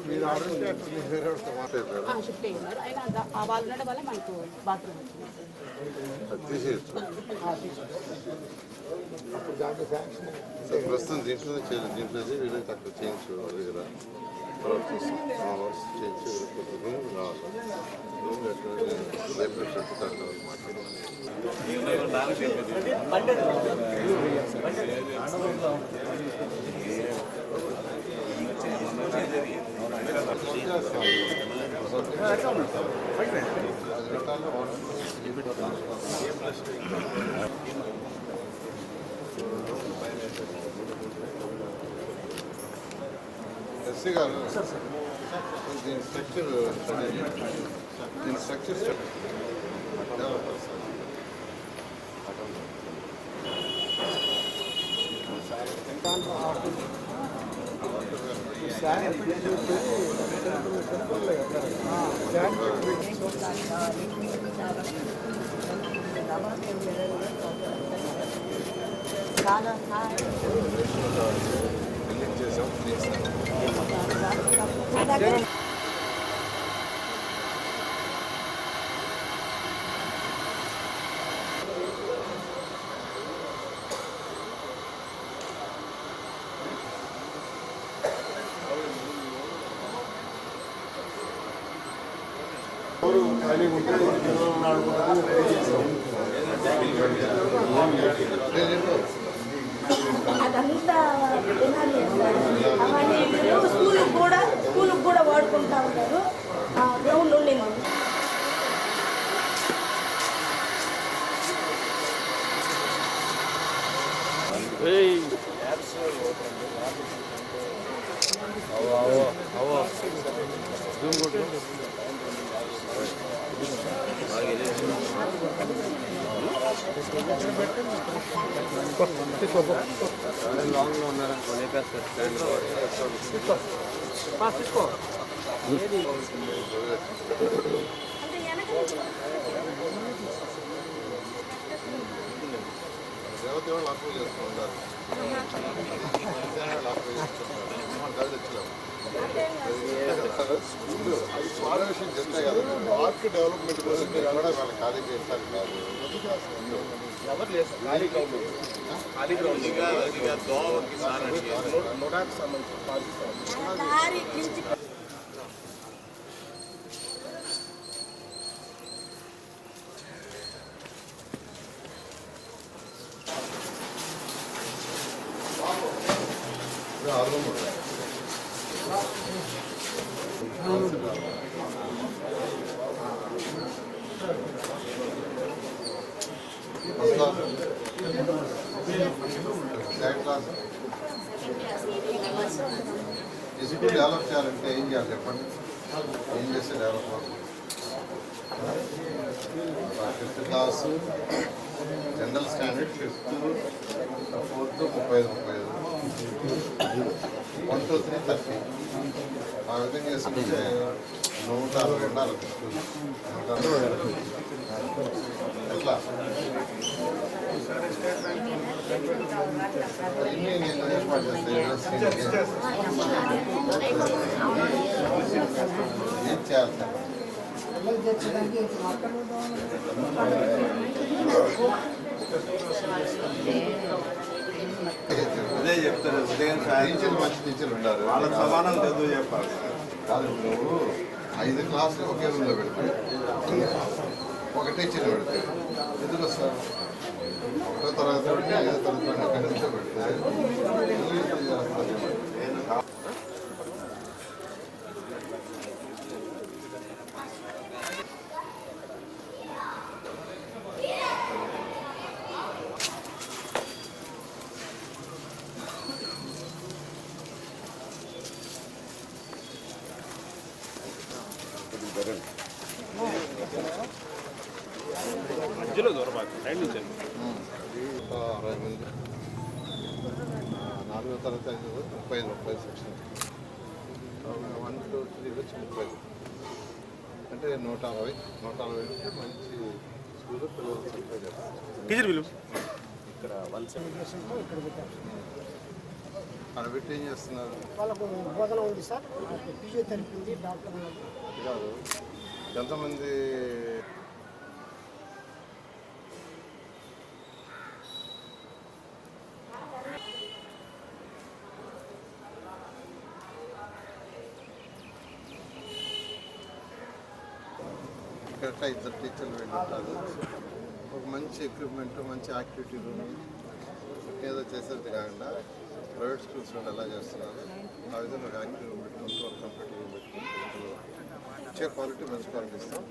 మీరు షిఫ్ట్ అయ్యారు అయినా వాళ్ళు ఉండడం వల్ల మనకు బాత్రూమ్ ప్రస్తుతం దీంట్లోనే చేయాలి. దీంట్లోనే వీళ్ళకి అక్కడ చేయించు వాళ్ళ దగ్గర వర్క్ చేయించి రూమ్ రావాలి. రూమ్ లైఫ్ ఎస్సీ గారు దీని స్ట్రక్చర్ స్టడీ దీని స్ట్రక్చర్ స్టడీ చాలా చేసాం. అదంతా అవన్నీ స్కూల్కి కూడా వాడుకుంటా ఉన్నారు. గ్రౌండ్ ఉండింది. లాంగ్ లో ఉన్నారనుకో దేవదేవుళ్ళు అప్రూవ్ చేస్తూ ఉంటారు. స్మార్ట్ విషయం చెప్తే కదా పార్క్ డెవలప్మెంట్ కోసం మీరు కూడా వాళ్ళ ఖాళీ చేస్తారు కాదు. ఎవరు లేదు ఖాళీ గ్రౌండ్ ఖాళీ గ్రౌండ్ నోటాకు సంబంధించి ఈ స్కూల్ డెవలప్ చేయాలంటే ఏం చేయాలి చెప్పండి? ఏం చేస్తే డెవలప్ అవుతుంది? Fifth class general standard, fifth, fourth 35, 1 to 3 30. ఆ విధంగా చేసుకుంటే 160 ఉండాలి స్కూల్. ఎట్లా ఇన్ని నేను ఏర్పాటు చేస్తాను. ఏం చేయాలి? అదే చెప్తారు. ఉదయం టీచర్లు మంచి టీచర్లు ఉంటారు. వాళ్ళ సమానం చదువు చెప్పాలి. కాదు నువ్వు 5 క్లాసులు ఒకే రూమ్లో పెడితే ఒక టీచర్ పెడితే ఎందుకు వస్తారు? 1వ తరగతి నుండి 5వ తరగతి నుండి ఒక నిమిషం పెడితే మధ్యలో దూరం సైడ్ నుంచి 60 మంది. 4వ తరగతి 30 సెక్షన్ 1 to 3 వచ్చి 30 అంటే 160 అంటే మంచి స్కూల్లో పిల్లలు చక్కగా చేస్తారు. టీచర్ విలువ ఇక్కడ 1 సెకండ్ ఇక్కడ అక్కడ పెట్టి ఏం చేస్తున్నారు? వాళ్ళకు బోధన ఉంది సార్, ఫిజియోథెరపీ ఉంది, డాక్టర్ ఉన్నారు. కాదు, ఎంతమంది కరెక్ట్గా ఇద్దరు టీచర్లు వెళ్ళుంటారు. ఒక మంచి ఎక్విప్మెంట్, మంచి యాక్టివిటీ రూమ్ ఏదో చేసేది కాకుండా ప్రైవేట్ స్కూల్స్ వాళ్ళు ఎలా చేస్తున్నారు ఆ విధంగా ఒక యాక్టివ్ రూమ్ పెట్టుకుంటూ ఒక కంప్యూటర్ రూమ్ పెట్టుకుంటూ ఇచ్చే క్వాలిటీ మంచి క్వాలిటీ ఇస్తాం.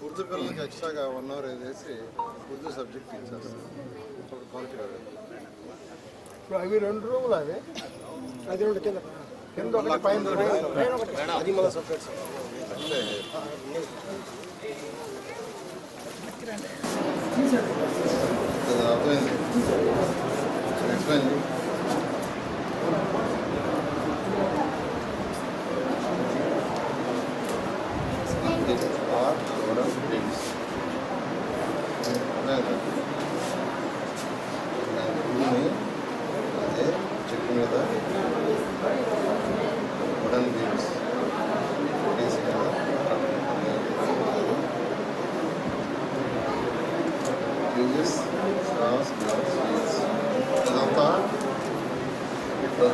ఉర్దూ పిల్లలకి ఎక్స్ట్రాగా 1 hour వేసి ఉర్దూ సబ్జెక్ట్ ఇచ్చేస్తాం. అప్పుడు క్వాలిటీ కాదు. ఇప్పుడు అవి 2 రూములు అవి, అది 2 కింద ఒకటి పైన ఒకటి, అది మళ్ళీ సపరేట్ సార్. అంటే అర్థమైంది. ఎక్స్ప్లెయిన్ అదే చెట్టు మీద wooden beams uses stars, stars, ఇదంతా ఇట్లా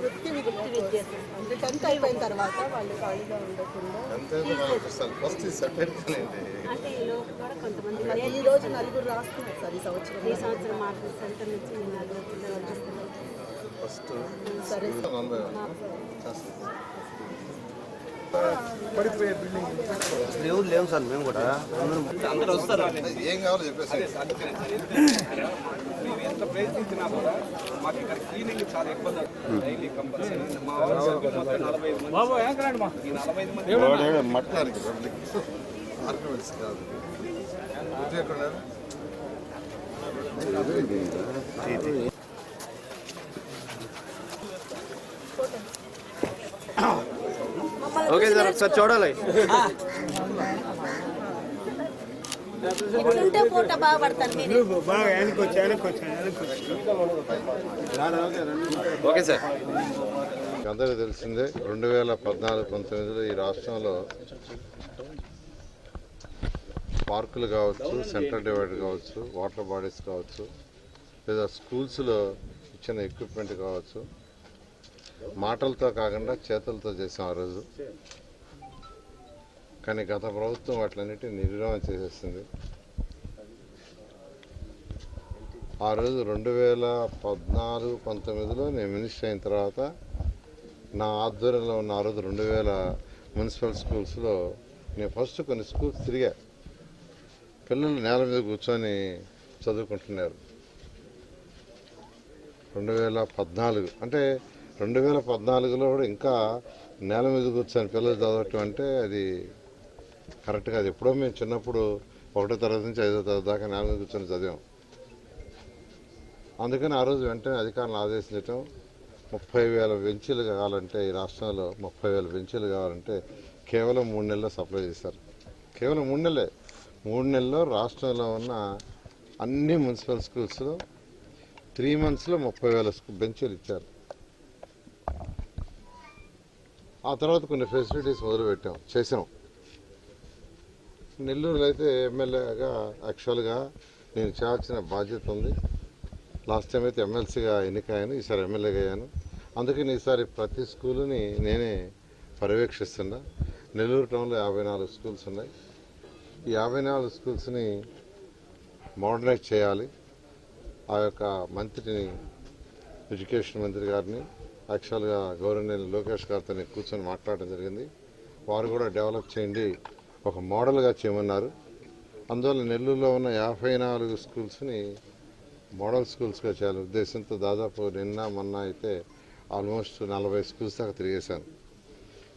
వృత్తి విద్య అంటే 10th అయిపోయిన తర్వాత వాళ్ళు ఖాళీగా ఉండకుండా ఫస్ట్ సెటిల్ అంటే ఈ లోపు కూడా కొంతమంది ఈ రోజు 4 రాస్తున్నారు సార్. ఈ సంవత్సరం మాకు సెంటర్ నుంచి 4 పిల్లలు వస్తున్నారు. ఫస్ట్ సరే పడిపోయే బిల్డింగ్ లేవు సార్, మేము కూడా అందరూ వస్తారు. ఏం కావాలో చెప్పేసి మేము ఎంత ప్రయత్నించినా కూడా మాకు ఇక్కడ క్లీనింగ్ చాలా ఇబ్బంది అవుతుంది. డైలీ కంపల్సరీ మా మొత్తం 45 మంది, ఈ 45 మంది మట్టానికి ఆర్గ్యుమెంట్స్ కాదు. ఎక్కడ ఓకే సార్, ఒకసారి చూడాలి. ఇట్లుంటే ఫోటో బాగా పడతారు మీరు. Okay sir. అందరికీ తెలిసిందే 2014-19లో ఈ రాష్ట్రంలో పార్కులు కావచ్చు, సెంట్రల్ డివైడ్ కావచ్చు, వాటర్ బాడీస్ కావచ్చు, లేదా స్కూల్స్లో ఇచ్చిన ఎక్విప్మెంట్ కావచ్చు, మాటలతో కాకుండా చేతులతో చేసాం ఆ రోజు. కానీ గత ప్రభుత్వం వాటిలన్నిటిని నిర్వహణ చేసేస్తుంది. ఆ రోజు 2014-19లో నేను మినిస్టర్ అయిన తర్వాత నా ఆధ్వర్యంలో ఉన్న ఆ రోజు 2000 మున్సిపల్ స్కూల్స్లో నేను ఫస్ట్ కొన్ని స్కూల్స్ తిరిగా. పిల్లలు నేల మీద కూర్చొని చదువుకుంటున్నారు. 2014 అంటే 2014లో కూడా ఇంకా నేల మీద కూర్చొని పిల్లలు చదవటం అంటే అది కరెక్ట్ కాదు. ఎప్పుడో మేము చిన్నప్పుడు 1వ తరగతి నుంచి 5వ తరగతి దాకా నేల మీద కూర్చొని చదివాం. అందుకని ఆ రోజు వెంటనే అధికారులను ఆదేశించటం, 30,000 బెంచీలు కావాలంటే ఈ రాష్ట్రంలో 30,000 బెంచీలు కావాలంటే కేవలం 3 నెలల్లో సప్లై చేశారు. కేవలం 3 నెలలే. 3 నెలల్లో రాష్ట్రంలో ఉన్న అన్ని మున్సిపల్ స్కూల్స్లో 3 monthsలో 30,000 బెంచీలు ఇచ్చారు. ఆ తర్వాత కొన్ని ఫెసిలిటీస్ మొదలుపెట్టాం, చేసాం. నెల్లూరులో అయితే ఎమ్మెల్యేగా యాక్చువల్గా నేను చేయాల్సిన బాధ్యత ఉంది. లాస్ట్ టైం అయితే ఎమ్మెల్సీగా ఎన్నికయ్యాను, ఈసారి ఎమ్మెల్యేగా అయ్యాను. అందుకని ఈసారి ప్రతి స్కూలుని నేనే పర్యవేక్షిస్తున్నా. నెల్లూరు టౌన్లో 54 స్కూల్స్ ఉన్నాయి. ఈ 54 స్కూల్స్ని మోడర్నైజ్ చేయాలి. ఆ యొక్క మంత్రిని, ఎడ్యుకేషన్ మంత్రి గారిని యాక్చువల్గా గవర్నర్ లోకేష్ గారితో కూర్చొని మాట్లాడడం జరిగింది. వారు కూడా డెవలప్ చేయండి, ఒక మోడల్గా చేయమన్నారు. అందువల్ల నెల్లూరులో ఉన్న 54 స్కూల్స్ని మోడల్ స్కూల్స్గా చేయాలి ఉద్దేశంతో దాదాపు నిన్న మొన్న అయితే ఆల్మోస్ట్ 40 స్కూల్స్ దాకా తిరిగేశాను.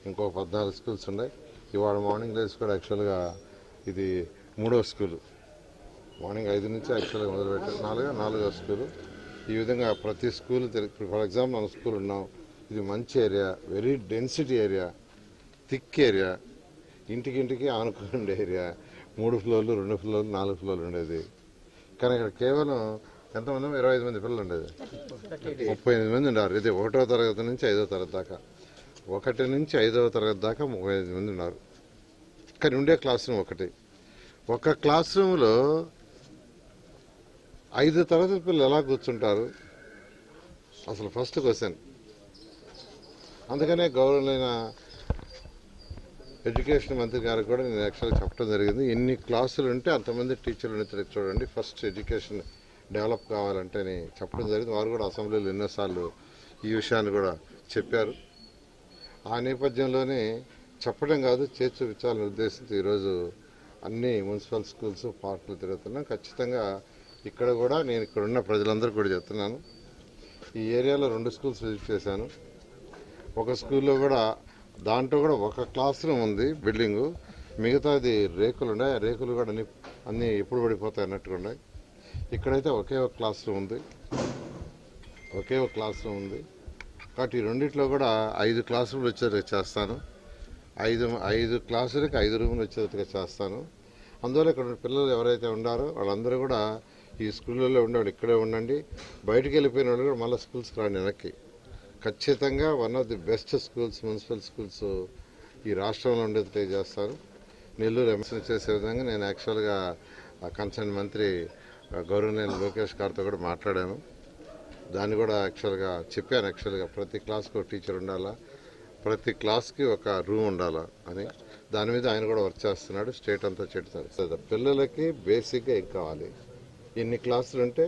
ఇంకొక 14 స్కూల్స్ ఉన్నాయి. ఇవాళ మార్నింగ్ లేసి కూడా యాక్చువల్గా ఇది 3వ స్కూలు. మార్నింగ్ 5 నుంచి యాక్చువల్గా మొదలుపెట్టారు. 4వ స్కూలు. ఈ విధంగా ప్రతి స్కూల్ ఫర్ ఎగ్జాంపుల్ మన స్కూల్ ఉన్నాం, ఇది మంచి area, very density area, thick area, ఇంటికి ఆనుకుని ఉండే ఏరియా, 3 ఫ్లోర్లు 2 ఫ్లోర్లు 4 ఫ్లోర్లు ఉండేది. కానీ ఇక్కడ కేవలం ఎంతమంది 25 మంది పిల్లలు ఉండేది, 38 మంది ఉన్నారు. ఇది 1వ తరగతి నుంచి 5వ తరగతి దాకా, 1 నుంచి 5వ తరగతి దాకా 35 మంది ఉన్నారు. కానీ ఉండే క్లాస్ రూమ్ ఒకటి. ఒక క్లాస్ రూమ్లో 5 తరగతి పిల్లలు ఎలా కూర్చుంటారు అసలు ఫస్ట్ క్వశ్చన్. అందుకనే గౌరవమైన ఎడ్యుకేషన్ మంత్రి గారికి కూడా నేను యాక్చువల్గా చెప్పడం జరిగింది, ఎన్ని క్లాసులు ఉంటే అంతమంది టీచర్లు ఉంటే చూడండి, ఫస్ట్ ఎడ్యుకేషన్ డెవలప్ కావాలంటే అని చెప్పడం జరిగింది. వారు కూడా అసెంబ్లీలో ఎన్నోసార్లు ఈ విషయాన్ని కూడా చెప్పారు. ఆ నేపథ్యంలోనే చెప్పడం కాదు, చేసి చూపించాలనే ఉద్దేశంతో ఈరోజు అన్ని మున్సిపల్ స్కూల్స్ పార్కులు తిరుగుతున్నాం. ఖచ్చితంగా ఇక్కడ కూడా నేను ఇక్కడ ఉన్న ప్రజలందరూ కూడా చెప్తున్నాను, ఈ ఏరియాలో 2 స్కూల్స్ విజిట్ చేశాను. ఒక స్కూల్లో కూడా దాంట్లో కూడా ఒక క్లాస్ రూమ్ ఉంది బిల్డింగు, మిగతాది రేకులు ఉన్నాయి. ఆ రేకులు కూడా అన్నీ ఎప్పుడు పడిపోతాయి అన్నట్టుగా ఉన్నాయి. ఇక్కడైతే ఒకే ఒక క్లాస్ రూమ్ ఉంది, కాబట్టి ఈ రెండిట్లో కూడా 5 క్లాస్ రూమ్లు వచ్చేట్టుగా చేస్తాను. 5 క్లాసులకి 5 రూములు వచ్చేట్టుగా చేస్తాను. అందువల్ల ఇక్కడ పిల్లలు ఎవరైతే ఉన్నారో వాళ్ళందరూ కూడా ఈ స్కూళ్ళల్లో ఉండేవాళ్ళు ఇక్కడే ఉండండి, బయటికి వెళ్ళిపోయిన వాళ్ళు కూడా మళ్ళీ స్కూల్స్కి రాండి వెనక్కి. ఖచ్చితంగా one of the best schools, municipal schools ఈ రాష్ట్రంలో ఉండేది తెలియజేస్తారు. నెల్లూరు ఎంఎస్ని చేసే విధంగా నేను యాక్చువల్గా కన్సర్న్ మంత్రి గౌరవనీయులు లోకేష్ గారితో కూడా మాట్లాడాను. దాన్ని కూడా యాక్చువల్గా చెప్పాను, యాక్చువల్గా ప్రతి క్లాస్కి ఒక టీచర్ ఉండాలా, ప్రతి క్లాస్కి ఒక రూమ్ ఉండాలా అని. దాని మీద ఆయన కూడా వర్క్ చేస్తున్నాడు, స్టేట్ అంతా చెప్తారు. పిల్లలకి బేసిక్గా ఏం కావాలి, ఎన్ని క్లాసులు ఉంటే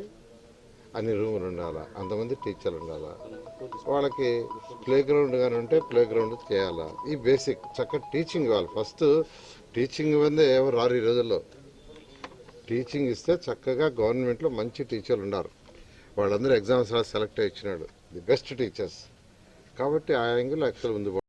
అన్ని రూములు ఉండాలా, అంతమంది టీచర్లు ఉండాలా, వాళ్ళకి ప్లే గ్రౌండ్ కానీ ఉంటే ప్లే గ్రౌండ్ చేయాలా, ఈ బేసిక్ చక్కగా టీచింగ్ ఇవ్వాలి. ఫస్ట్ టీచింగ్ ఇవ్వందే ఎవరు రారు ఈ రోజుల్లో. టీచింగ్ ఇస్తే చక్కగా గవర్నమెంట్లో మంచి టీచర్లు ఉన్నారు, వాళ్ళందరూ ఎగ్జామ్స్ రాసి సెలెక్ట్ అయ్యి ఇచ్చినాడు, ది బెస్ట్ టీచర్స్. కాబట్టి ఆ యాంగిల్ యాక్చువల్ ఉంది.